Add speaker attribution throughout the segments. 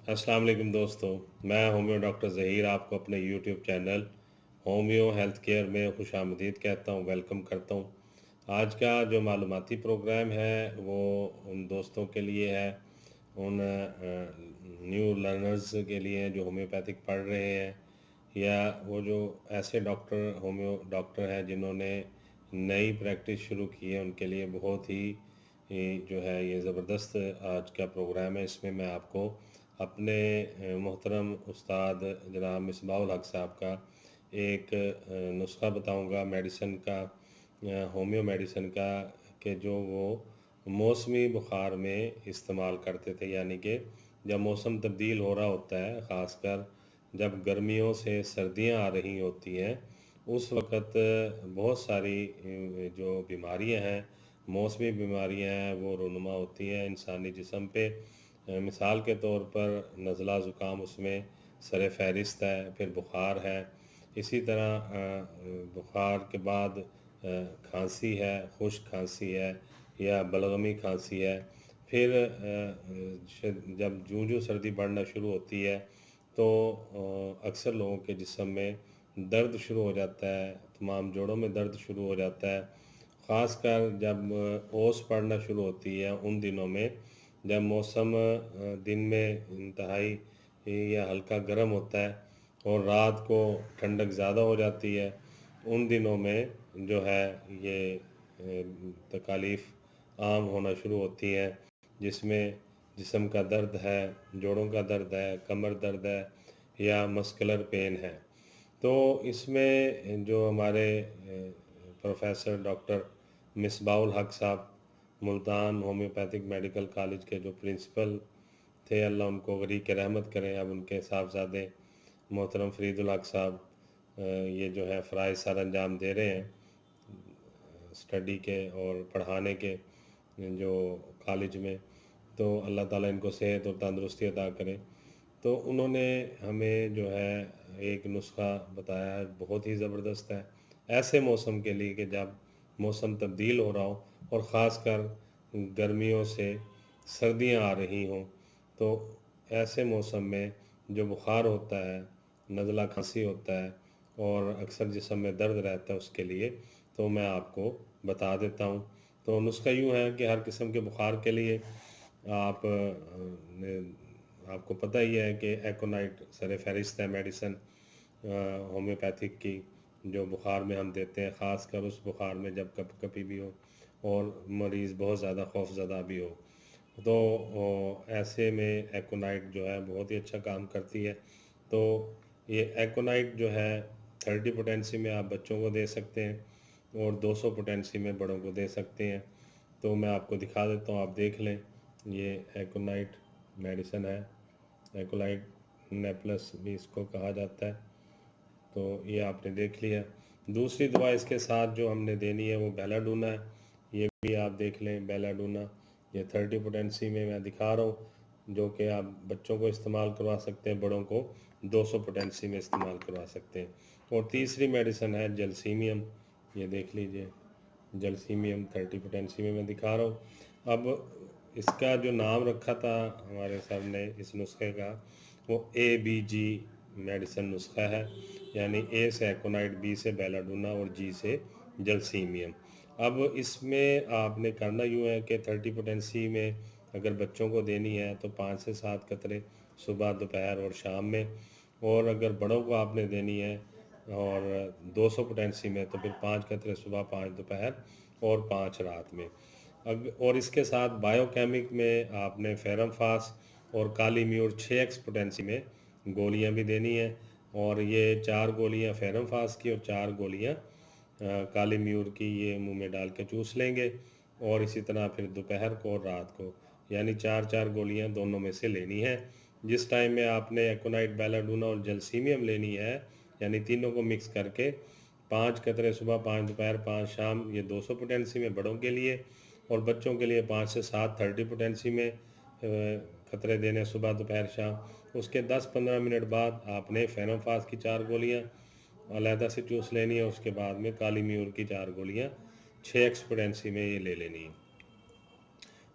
Speaker 1: السلام علیکم دوستو، میں ہومیو ڈاکٹر ظہیر آپ کو اپنے YouTube channel homeo health care میں خوش آمدید کہتا ہوں، ویلکم کرتا ہوں۔ آج کا جو معلوماتی پروگرام ہے وہ ان دوستوں کے لیے ہے، ان نیو لرنرز کے لیے ہیں جو ہومیوپیتھک پڑھ رہے ہیں، یا وہ جو ایسے ہومیو ڈاکٹر ہیں جنہوں نے نئی پریکٹس شروع کی ہے، ان کے لیے بہت ہی جو ہے یہ زبردست آج کا پروگرام ہے۔ اس میں میں آپ کو اپنے محترم استاد جناب مصباح الحق صاحب کا ایک نسخہ بتاؤں گا میڈیسن کا، ہومیو میڈیسن کا، کہ جو وہ موسمی بخار میں استعمال کرتے تھے، یعنی کہ جب موسم تبدیل ہو رہا ہوتا ہے، خاص کر جب گرمیوں سے سردیاں آ رہی ہوتی ہیں، اس وقت بہت ساری جو بیماریاں ہیں، موسمی بیماریاں ہیں، وہ رونما ہوتی ہیں انسانی جسم پہ۔ مثال کے طور پر نزلہ زکام اس میں سر فہرست ہے، پھر بخار ہے، اسی طرح بخار کے بعد کھانسی ہے، خشک کھانسی ہے یا بلغمی کھانسی ہے۔ پھر جب جوں سردی بڑھنا شروع ہوتی ہے تو اکثر لوگوں کے جسم میں درد شروع ہو جاتا ہے، تمام جوڑوں میں درد شروع ہو جاتا ہے، خاص کر جب اوس پڑنا شروع ہوتی ہے ان دنوں میں، جب موسم دن میں انتہائی یا ہلکا گرم ہوتا ہے اور رات کو ٹھنڈک زیادہ ہو جاتی ہے، ان دنوں میں جو ہے یہ تکالیف عام ہونا شروع ہوتی ہیں، جس میں جسم کا درد ہے، جوڑوں کا درد ہے، کمر درد ہے یا مسکولر پین ہے۔ تو اس میں جو ہمارے پروفیسر ڈاکٹر مصباح الحق صاحب ملتان ہومیوپیتھک میڈیکل کالج کے جو پرنسپل تھے، اللہ ان کو غریق رحمت کریں، اب ان کے صاحبزادے محترم فرید الحق صاحب یہ جو ہے فرائض سر انجام دے رہے ہیں اسٹڈی کے اور پڑھانے کے جو کالج میں، تو اللہ تعالیٰ ان کو صحت اور تندرستی عطا کرے۔ تو انہوں نے ہمیں جو ہے ایک نسخہ بتایا ہے، بہت ہی زبردست ہے ایسے موسم کے لیے کہ جب موسم تبدیل ہو رہا ہو اور خاص کر گرمیوں سے سردیاں آ رہی ہوں، تو ایسے موسم میں جو بخار ہوتا ہے، نزلہ کھانسی ہوتا ہے اور اکثر جسم میں درد رہتا ہے، اس کے لیے تو میں آپ کو بتا دیتا ہوں۔ تو نسخہ یوں ہے کہ ہر قسم کے بخار کے لیے آپ کو پتہ ہی ہے کہ ایکونائٹ سر فہرست ہے میڈیسن ہومیوپیتھک کی، جو بخار میں ہم دیتے ہیں، خاص کر اس بخار میں جب کبھی بھی ہو اور مریض بہت زیادہ خوف زدہ بھی ہو، تو ایسے میں ایکونائٹ جو ہے بہت ہی اچھا کام کرتی ہے۔ تو یہ ایکونائٹ جو ہے 30 پوٹینسی میں آپ بچوں کو دے سکتے ہیں اور 200 پوٹینسی میں بڑوں کو دے سکتے ہیں۔ تو میں آپ کو دکھا دیتا ہوں، آپ دیکھ لیں، یہ ایکونائٹ میڈیسن ہے، ایکولائٹ نیپلس بھی اس کو کہا جاتا ہے۔ تو یہ آپ نے دیکھ لیا۔ دوسری دوا اس کے ساتھ جو ہم نے دینی ہے وہ بیلاڈونا ہے، یہ بھی آپ دیکھ لیں، بیلاڈونا یہ 30 پوٹینسی میں دکھا رہا ہوں، جو کہ آپ بچوں کو استعمال کروا سکتے ہیں، بڑوں کو 200 پوٹینسی میں استعمال کروا سکتے ہیں۔ اور تیسری میڈیسن ہے جلسیمیم، یہ دیکھ لیجئے، جلسیمیم 30 پوٹینسی میں دکھا رہا ہوں۔ اب اس کا جو نام رکھا تھا ہمارے صاحب نے اس نسخے کا، وہ ABG میڈیسن نسخہ ہے، یعنی A سے ایکونائٹ، B سے بیلاڈونا اور G سے جلسیمیم۔ اب اس میں آپ نے کرنا یوں ہے کہ 30 پوٹینسی میں اگر بچوں کو دینی ہے تو 5 سے 7 قطرے صبح، دوپہر اور شام میں، اور اگر بڑوں کو آپ نے دینی ہے اور 200 پوٹینسی میں تو پھر 5 قطرے صبح، 5 دوپہر اور 5 رات میں۔ اور اس کے ساتھ بائیو کیمک میں آپ نے فیرم فاس اور کالی میور 6x پوٹینسی میں گولیاں بھی دینی ہیں، اور یہ 4 گولیاں فیرم فاس کی اور 4 گولیاں کالی میور کی یہ منہ میں ڈال کے چوس لیں گے، اور اسی طرح پھر دوپہر کو اور رات کو، یعنی 4 گولیاں دونوں میں سے لینی ہے۔ جس ٹائم میں آپ نے ایکونائٹ، بیلاڈونا اور جلسیمیم لینی ہے، یعنی تینوں کو مکس کر کے 5 قطرے صبح، 5 دوپہر، 5 شام، یہ 200 پوٹینسی میں بڑوں کے لیے، اور بچوں کے لیے 5 سے 7 30 پوٹینسی میں قطرے دینے صبح، دوپہر، شام۔ اس کے 10-15 منٹ بعد آپ نے فینوم فاس کی 4 گولیاں علیحدہ سے چوس لینی ہے، اس کے بعد میں کالی میور کی 4 گولیاں 6x پوٹینسی میں یہ لے لینی ہے۔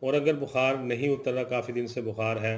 Speaker 1: اور اگر بخار نہیں اتر رہا، کافی دن سے بخار ہے،